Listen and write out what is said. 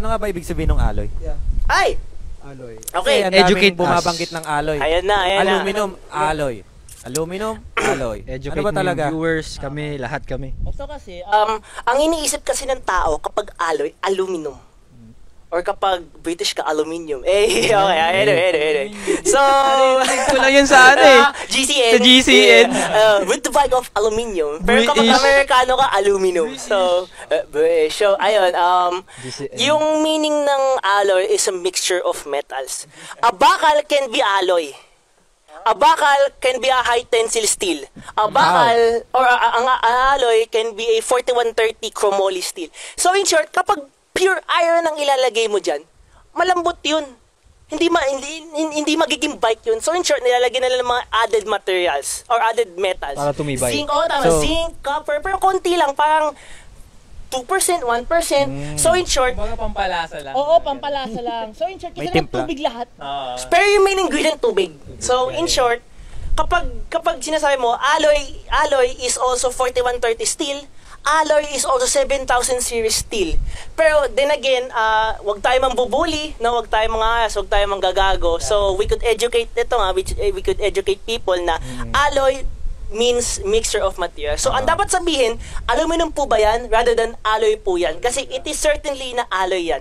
Ano nga ba ibig sabihin ng alloy? Ay! Alloy. Okay. Kasi ang Educate daming bumabanggit ng alloy. Ayan na, ayan na. Aluminum, alloy. Aluminum, alloy. Educate Ano ba talaga? viewers, kami, lahat kami. Ito kasi, ang iniisip kasi ng tao kapag alloy, aluminum. Or kapag British ka, aluminium. Eh, okay, anyway. So, Ito lang yun sa ano eh. GCN. Sa GCN. With the vibe of aluminium. Pero kapag British. Amerikano ka, aluminum. So, British. So, ayun, GCN. yung meaning ng alloy is a mixture of metals. A bakal can be alloy. A bakal can be a high tensile steel. A bakal, or ang alloy can be a 4130 chromoly steel. So, in short, kapag pure iron ang ilalagay mo dyan, malambot yun. Hindi magiging bike yun. So in short, nilalagay na lang ng mga added materials or added metals. Para tumibay. Zinc, tama. So, Zinc, copper, pero konti lang. Parang 2%, 1%. So in short, Baga pampalasa lang. oo, pampalasa lang. So in short, kasi May naman timpla. tubig lahat. Pero yung main ingredient, tubig. So in short, kapag sinasabi mo, alloy is also 4130 steel, alloy is also 7000 series steel. Pero then again, wag tayo mambubuli, wag tayo wag tayo manggagago. So we could educate we could educate people na alloy means mixture of material. So ang dapat sabihin, aluminum po ba yan rather than alloy po yan? Kasi it is certainly na alloy yan.